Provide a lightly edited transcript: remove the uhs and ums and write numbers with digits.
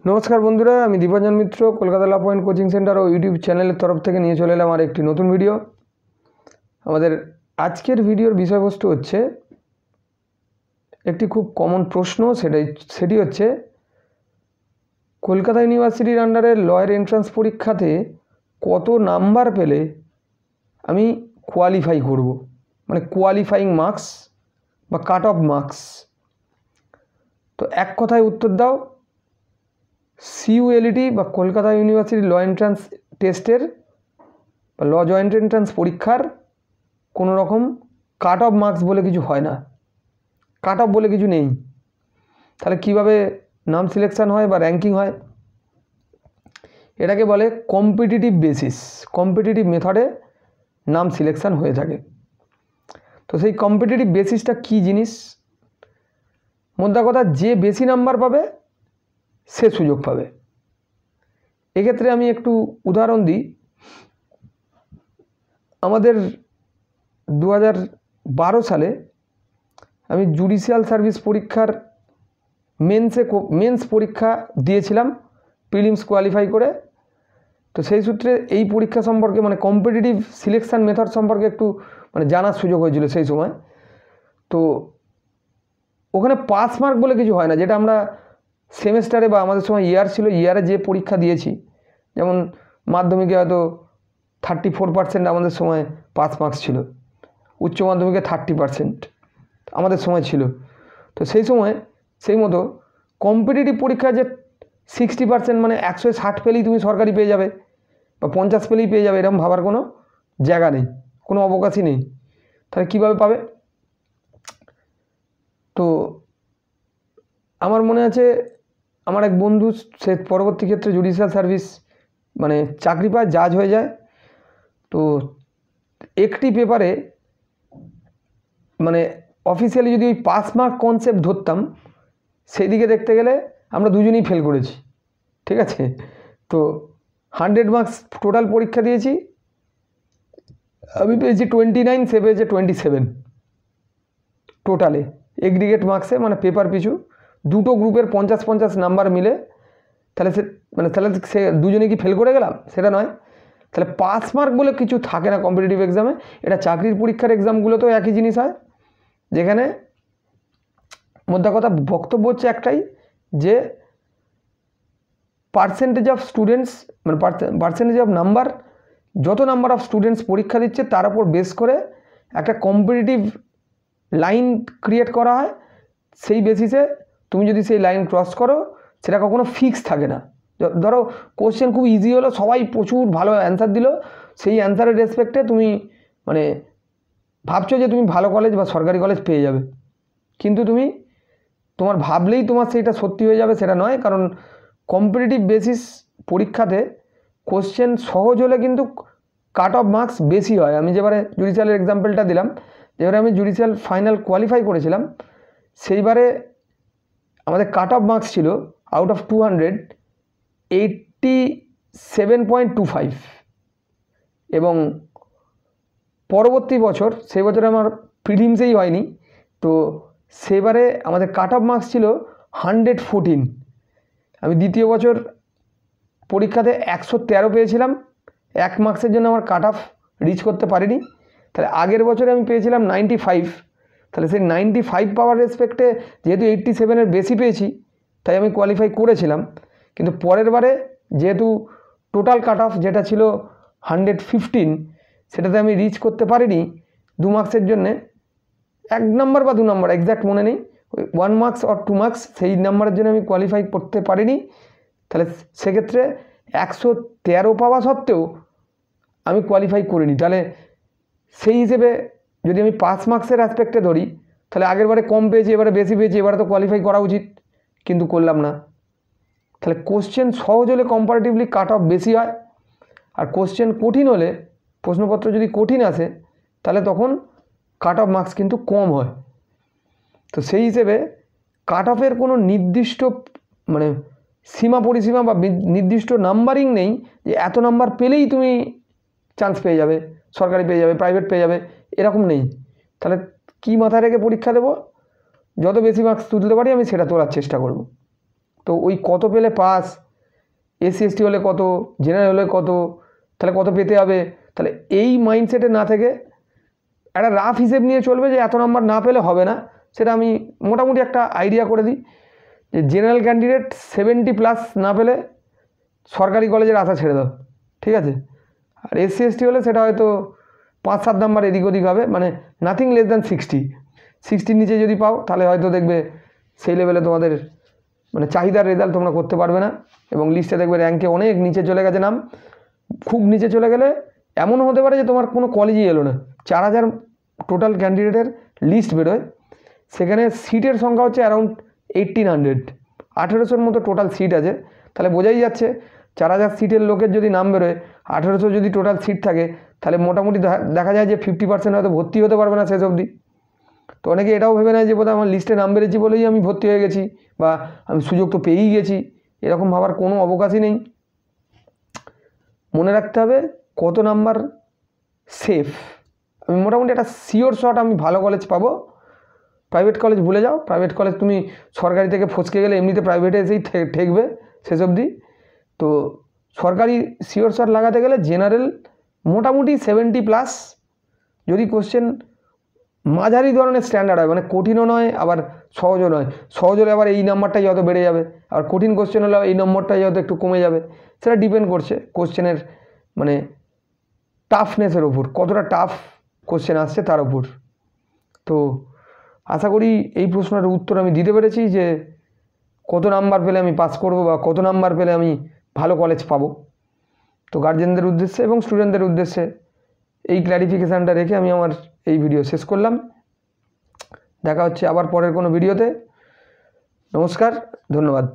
नमस्कार बंधुरा आमी दीपांजन मित्र कलकाता ला पॉइंट कोचिंग सेंटर और यूट्यूब चैनल तरफ থেকে নিয়ে চলে এলাম আর একটি নতুন ভিডিও। আমাদের আজকের ভিডিওর বিষয়বস্তু হচ্ছে একটি খুব কমন প্রশ্ন, সেটি হচ্ছে কলকাতা ইউনিভার্সিটির আন্ডারে লয়ের এন্ট্রান্স পরীক্ষাতে কত নাম্বার পেলে আমি কোয়ালিফাই করব, মানে কোয়ালিফাইং মার্কস বা কাট অফ মার্কস। তো এক কথায় উত্তর দাও, সিইউএলইটি বা কলকাতা ইউনিভার্সিটি ল এন্ট্রান্স টেস্টের বা ল জয়েন্ট এন্ট্রান্স পরীক্ষার কোনো রকম কাট অফ মার্কস বলে কিছু হয় না, কাট অফ বলে কিছু নেই। তাহলে কিভাবে নাম সিলেকশন হয় বা র্যাঙ্কিং হয়? এটাকে বলে কম্পিটিটিভ বেসিস, কম্পিটিটিভ মেথডে নাম সিলেকশন হয়ে থাকে। তো সেই কম্পিটিটিভ বেসিসটা কী জিনিস? মোদ্দা কথা, যে বেশি নাম্বার পাবে সে সুযোগ পাবে। এক্ষেত্রে আমি একটু উদাহরণ দিই। আমাদের 2012 সালে আমি জুডিশিয়াল সার্ভিস পরীক্ষার মেন্স পরীক্ষা দিয়েছিলাম প্রিলিমস কোয়ালিফাই করে। তো সেই সূত্রে এই পরীক্ষা সম্পর্কে মানে কম্পিটিটিভ সিলেকশন মেথড সম্পর্কে একটু মানে জানার সুযোগ হয়েছিল সেই সময়। তো ওখানে পাস মার্ক বলে কিছু হয় না, যেটা আমরা সেমেস্টারে বা আমাদের সময় ইয়ার ছিল, ইয়ারে যে পরীক্ষা দিয়েছি, যেমন মাধ্যমিকে হয়তো 34% আমাদের সময় পাস মার্কস ছিল, উচ্চ মাধ্যমিকে 30% আমাদের সময় ছিল। তো সেই মতো কম্পিটিটিভ পরীক্ষায় যে 60% মানে 160 পেলেই তুমি সরকারি পেয়ে যাবে বা 50 পেলেই পেয়ে যাবে, এরকম ভাবার কোনো জায়গা নেই, কোনো অবকাশই নেই। তাহলে কীভাবে পাবে? তো আমার মনে আছে আমার এক বন্ধু, সে পরবর্তী ক্ষেত্রে জুডিশিয়াল সার্ভিস মানে চাকরি পায়, জাজ হয়ে যায়। তো একটি পেপারে মানে অফিসিয়ালি যদি ওই পাস মার্ক কনসেপ্ট ধরতাম, সেই দিকে দেখতে গেলে আমরা দুজনেই ফেল করেছি, ঠিক আছে। তো 100 মার্কস টোটাল পরীক্ষা দিয়েছি, আমি পেয়েছি 29, সে পেয়েছে 27 টোটালে এগ্রিগেট মার্কসে, মানে পেপার পিছু দুটো গ্রুপের 50-50 নাম্বার মিলে। তাহলে সে দুজনে কি ফেল করে গেলাম? সেটা নয়। তাহলে পাস মার্ক বলে কিছু থাকে না কম্পিটিটিভ এক্সামে। এটা চাকরির পরীক্ষার এক্সামগুলোতেও একই জিনিস হয়, যেখানে মোদ্দা কথা বক্তব্য হচ্ছে একটাই, যে পার্সেন্টেজ অফ স্টুডেন্টস মানে পার্সেন্টেজ অফ নাম্বার, যত নাম্বার অফ স্টুডেন্টস পরীক্ষা দিচ্ছে তার উপর বেস করে একটা কম্পিটিটিভ লাইন ক্রিয়েট করা হয়। সেই বেসিসে তুমি যদি সেই লাইন ক্রস করো, সেটা কখনো ফিক্স থাকে না। ধরো কোশ্চেন খুব ইজি হলো, সবাই প্রচুর ভালো অ্যান্সার দিল, সেই অ্যান্সারের রেসপেক্টে তুমি মানে ভাবছো যে তুমি ভালো কলেজ বা সরকারি কলেজ পেয়ে যাবে, কিন্তু তোমার ভাবলেই তোমার সেইটা সত্যি হয়ে যাবে সেটা নয়। কারণ কম্পিটিটিভ বেসিস পরীক্ষাতে কোশ্চেন সহজ হলে কিন্তু কাট অফ মার্কস বেশি হয়। আমি যেবারে জুডিশিয়ালের এক্সাম্পলটা দিলাম, যেবারে আমি জুডিশিয়াল ফাইনাল কোয়ালিফাই করেছিলাম, সেইবারে আমাদের কাট অফ মার্কস ছিল আউট অফ 200 87.25, এবং পরবর্তী বছর, সেই বছরে আমার প্রিলিমসেই হয়নি, তো সেবারে আমাদের কাট অফ মার্কস ছিল 114। আমি দ্বিতীয় বছর পরীক্ষাতে 113 পেয়েছিলাম, 1 মার্কসের জন্য আমার কাট অফ রিচ করতে পারিনি। তাহলে আগের বছরে আমি পেয়েছিলাম 95। তাহলে সেই 95 পাওয়ার রেসপেক্টে যেহেতু 87-এর বেশি পেয়েছি, তাই আমি কোয়ালিফাই করেছিলাম। কিন্তু পরের বারে যেহেতু টোটাল কাট অফ যেটা ছিল 115, সেটাতে আমি রিচ করতে পারিনি 2 মার্কসের জন্যে, 1 নাম্বার বা 2 নাম্বার এক্স্যাক্ট মনে নেই, ওই 1 মার্কস অর 2 মার্কস, সেই নাম্বারের জন্য আমি কোয়ালিফাই করতে পারিনি। তাহলে সেক্ষেত্রে 113 পাওয়া সত্ত্বেও আমি কোয়ালিফাই করিনি। তাহলে সেই হিসেবে যদি আমি পাস মার্কসের অ্যাসপেক্টে ধরি, তাহলে আগের বারে কম পেয়েছি, এবারে বেশি পেয়েছি, এবারে তো কোয়ালিফাই করা উচিত, কিন্তু করলাম না। তাহলে কোশ্চেন সহজ হলে কম্পারেটিভলি কাট অফ বেশি হয়, আর কোশ্চেন কঠিন হলে, প্রশ্নপত্র যদি কঠিন আসে, তাহলে তখন কাট অফ মার্কস কিন্তু কম হয়। তো সেই হিসেবে কাট অফের কোনো নির্দিষ্ট মানে সীমা পরিসীমা বা নির্দিষ্ট নাম্বারিং নেই যে এত নাম্বার পেলেই তুমি চান্স পেয়ে যাবে, সরকারি পেয়ে যাবে, প্রাইভেট পেয়ে যাবে, এরকম নেই। তাহলে কি মাথায় রেখে পরীক্ষা দেবো? যত বেশি মার্কস তুলতে পারি আমি সেটা তোলার চেষ্টা করব। তো ওই কত পেলে পাস, এসসি এসটি হলে কত, জেনারেল হলে কত, তাহলে কত পেতে হবে, তাহলে এই মাইন্ডসেটে না থেকে একটা রাফ হিসেব নিয়ে চলবে যে এত নাম্বার না পেলে হবে না। সেটা আমি মোটামুটি একটা আইডিয়া করে দিই যে জেনারেল ক্যান্ডিডেট 70+ না পেলে সরকারি কলেজের আশা ছেড়ে দাও, ঠিক আছে। আর এসসি এসটি হলে সেটা হয়তো 5-7 নাম্বার এদিক ওদিক হবে, মানে নাথিং লেস দ্যান 60 নিচে যদি পাও তাহলে হয়তো দেখবে সেই লেভেলে তোমাদের মানে চাহিদার রেজাল্ট তোমরা করতে পারবে না, এবং লিস্টে দেখবে র্যাঙ্কে অনেক নিচে চলে গেছে নাম। খুব নিচে চলে গেলে এমনও হতে পারে যে তোমার কোনো কলেজই এলো না। 4000 টোটাল ক্যান্ডিডেটের লিস্ট বেরোয়, সেখানে সিটের সংখ্যা হচ্ছে অ্যারাউন্ড 1800, 1800-র মতো টোটাল সিট আছে। তাহলে বোঝাই যাচ্ছে 4000 সিটের লোকের যদি নাম বেরোয়, 1800 যদি টোটাল সিট থাকে, তাহলে মোটামুটি দেখা যায় যে 50% হয়তো ভর্তি হতে পারবে না শেষ অবধি। তো অনেকে এটাও ভেবে নেয় যে বোধহয় আমার লিস্টে নাম বেড়েছি বলেই আমি ভর্তি হয়ে গেছি, বা আমি সুযোগ তো পেয়েই গেছি। এরকম ভাবার কোনো অবকাশই নেই। মনে রাখতে হবে কত নাম্বার সেফ। আমি মোটামুটি একটা শিওর শট আমি ভালো কলেজ পাবো। প্রাইভেট কলেজ ভুলে যাও, প্রাইভেট কলেজ তুমি সরকারি থেকে ফসকে গেলে এমনিতে প্রাইভেটে এসেই ঠেকবে শেষ অবধি। তো সরকারি শিওর শট লাগাতে গেলে জেনারেল মোটামুটি 70+, যদি কোশ্চেন মাঝারি ধরনের স্ট্যান্ডার্ড হয়, মানে কঠিনও নয় আবার সহজও নয়। সহজ হলে আবার এই নাম্বারটাই হয়তো বেড়ে যাবে, আর কঠিন কোশ্চেন হলে এই নম্বরটাই হয়তো একটু কমে যাবে। সেটা ডিপেন্ড করছে কোশ্চেনের মানে টাফনেসের ওপর, কতটা টাফ কোশ্চেন আসছে তার ওপর। তো আশা করি এই প্রশ্নের উত্তর আমি দিতে পেরেছি যে কত নাম্বার পেলে আমি পাস করব বা কত নাম্বার পেলে আমি ভালো কলেজ পাবো। তো গার্জেনদের উদ্দেশ্যে এবং স্টুডেন্টদের উদ্দেশ্যে এই ক্ল্যারিফিকেশানটা রেখে আমি আমার এই ভিডিও শেষ করলাম। দেখা হচ্ছে আবার পরের কোনো ভিডিওতে। নমস্কার, ধন্যবাদ।